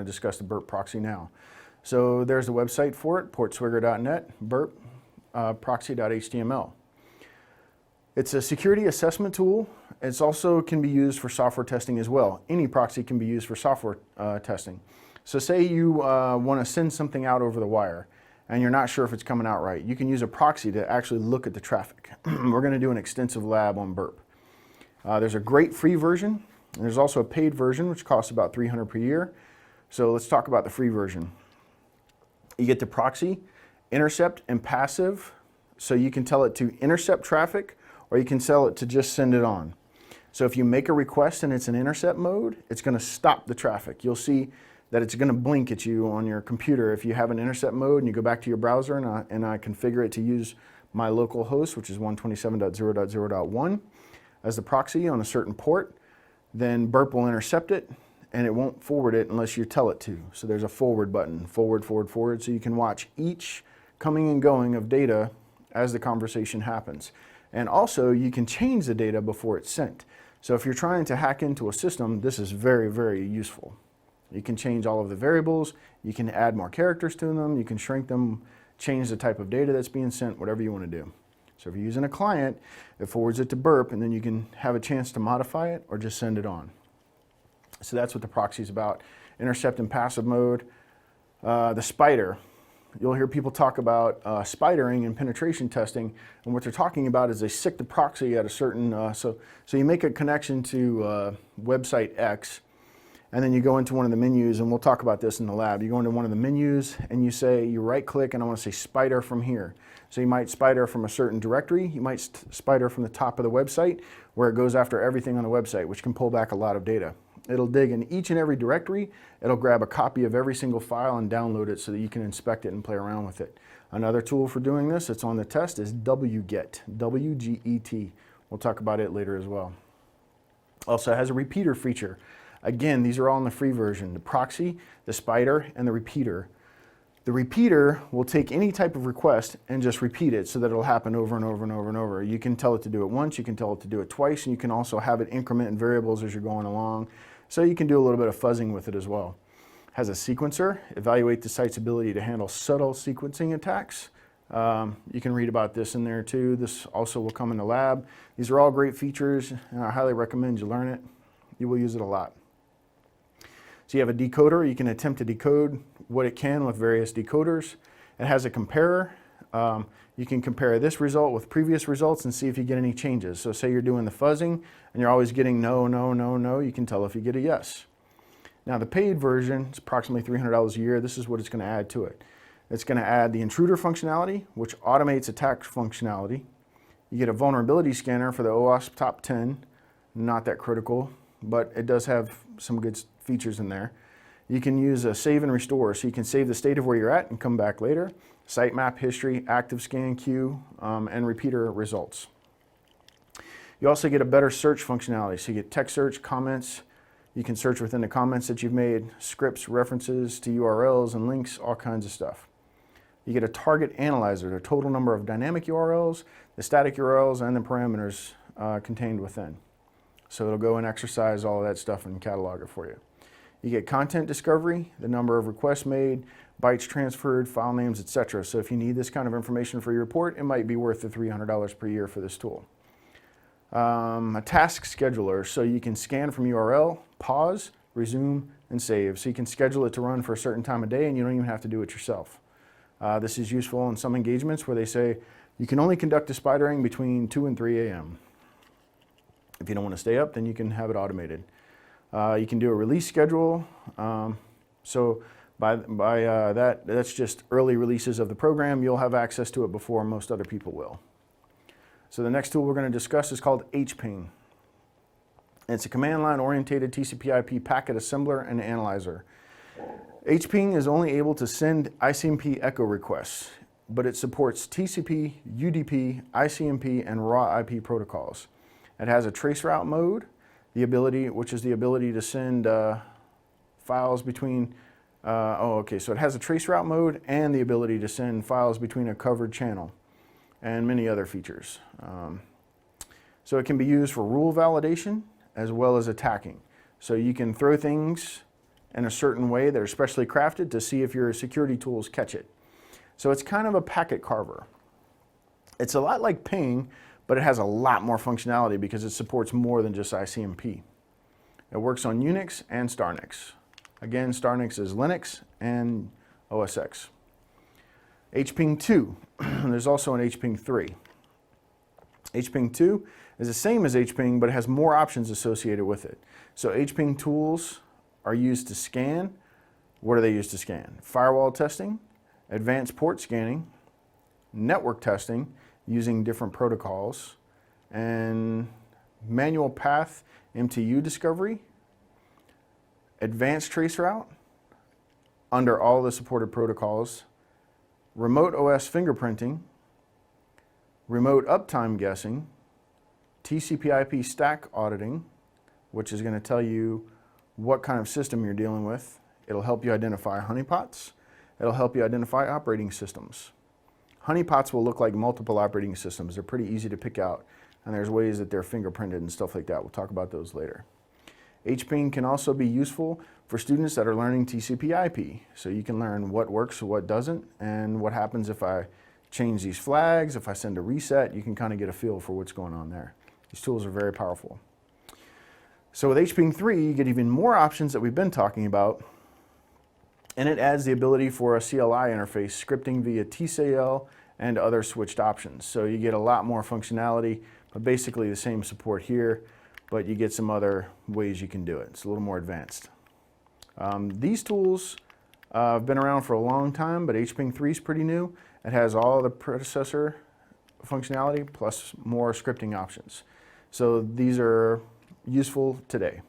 discuss the Burp proxy now. So there's the website for it, portswigger.net, Burp, proxy.html. It's a security assessment tool. It also can be used for software testing as well. Any proxy can be used for software testing. So say you want to send something out over the wire and you're not sure if it's coming out right. You can use a proxy to actually look at the traffic. We're going to do an extensive lab on Burp. There's a great free version. And there's also a paid version, which costs about $300 per year. So let's talk about the free version. You get the proxy, intercept, and passive. So you can tell it to intercept traffic, or you can tell it to just send it on. So if you make a request and it's in intercept mode, it's going to stop the traffic. You'll see that it's going to blink at you on your computer if you have an intercept mode and you go back to your browser and I configure it to use my local host, which is 127.0.0.1, as the proxy on a certain port. Then Burp will intercept it and it won't forward it unless you tell it to. So there's a forward button, forward, forward, forward, so you can watch each coming and going of data as the conversation happens. And also you can change the data before it's sent. So if you're trying to hack into a system, this is very, very useful. You can change all of the variables, you can add more characters to them, you can shrink them, change the type of data that's being sent, whatever you want to do. So if you're using a client, it forwards it to Burp and then you can have a chance to modify it or just send it on. So that's what the proxy is about. Intercept in passive mode. The spider. You'll hear people talk about spidering and penetration testing, and what they're talking about is they stick the proxy at a certain, so you make a connection to website X, and then you go into one of the menus, and we'll talk about this in the lab. You go into one of the menus, and you say, you right click, and I want to say spider from here. So you might spider from a certain directory, you might spider from the top of the website, where it goes after everything on the website, which can pull back a lot of data. It'll dig in each and every directory, it'll grab a copy of every single file and download it so that you can inspect it and play around with it. Another tool for doing this that's on the test is wget, W-G-E-T. We'll talk about it later as well. Also has a repeater feature. Again, these are all in the free version, the proxy, the spider, and the repeater. The repeater will take any type of request and just repeat it so that it'll happen over and over and over and over. You can tell it to do it once, you can tell it to do it twice, and you can also have it increment in variables as you're going along. So you can do a little bit of fuzzing with it as well. Has a sequencer, evaluate the site's ability to handle subtle sequencing attacks. You can read about this in there too. This also will come in the lab. These are all great features, and I highly recommend you learn it. You will use it a lot. So you have a decoder. You can attempt to decode what it can with various decoders. It has a comparer. You can compare this result with previous results and see if you get any changes. So say you're doing the fuzzing and you're always getting no, no, no, no. You can tell if you get a yes. Now the paid version is approximately $300 a year. This is what it's going to add to it. It's going to add the intruder functionality, which automates attack functionality. You get a vulnerability scanner for the OWASP top 10. Not that critical, but it does have some good features in there. You can use a save and restore, so you can save the state of where you're at and come back later. Sitemap history, active scan queue, and repeater results. You also get a better search functionality, so you get text search, comments. You can search within the comments that you've made, scripts, references to URLs and links, all kinds of stuff. You get a target analyzer, the total number of dynamic URLs, the static URLs, and the parameters contained within. So it'll go and exercise all of that stuff and catalog it for you. You get content discovery, the number of requests made, bytes transferred, file names, etc. So if you need this kind of information for your report, it might be worth the $300 per year for this tool. A task scheduler, so you can scan from URL, pause, resume, and save. So you can schedule it to run for a certain time of day and you don't even have to do it yourself. This is useful in some engagements where they say you can only conduct the spidering between 2 and 3 a.m. If you don't want to stay up, then you can have it automated. You can do a release schedule. So that's just early releases of the program. You'll have access to it before most other people will. So the next tool we're going to discuss is called Hping. It's a command line oriented TCP/IP packet assembler and analyzer. Hping is only able to send ICMP echo requests, but it supports TCP, UDP, ICMP, and raw IP protocols. It has a traceroute mode, which is the ability to send files between, so it has a traceroute mode and the ability to send files between a covered channel and many other features. So it can be used for rule validation as well as attacking. So you can throw things in a certain way that are specially crafted to see if your security tools catch it. So it's kind of a packet carver. It's a lot like Ping, but it has a lot more functionality because it supports more than just ICMP. It works on Unix and StarNix. Again, StarNix is Linux and OS X. Hping 2, there's also an Hping 3. Hping 2 is the same as Hping, but it has more options associated with it. So Hping tools are used to scan. What are they used to scan? Firewall testing, advanced port scanning, network testing using different protocols, and manual path MTU discovery, advanced traceroute under all the supported protocols, remote OS fingerprinting, remote uptime guessing, TCP/IP stack auditing, which is going to tell you what kind of system you're dealing with. It'll help you identify honeypots. It'll help you identify operating systems. Honeypots will look like multiple operating systems. They're pretty easy to pick out, and there's ways that they're fingerprinted and stuff like that. We'll talk about those later. Hping can also be useful for students that are learning TCP/IP. So you can learn what works, what doesn't, and what happens if I change these flags, if I send a reset. You can kind of get a feel for what's going on there. These tools are very powerful. So with Hping 3, you get even more options that we've been talking about, and it adds the ability for a CLI interface, scripting via TCL and other switched options. So you get a lot more functionality, but basically the same support here, but you get some other ways you can do it. It's a little more advanced. These tools have been around for a long time, but Hping 3 is pretty new. It has all the predecessor functionality plus more scripting options. So these are useful today.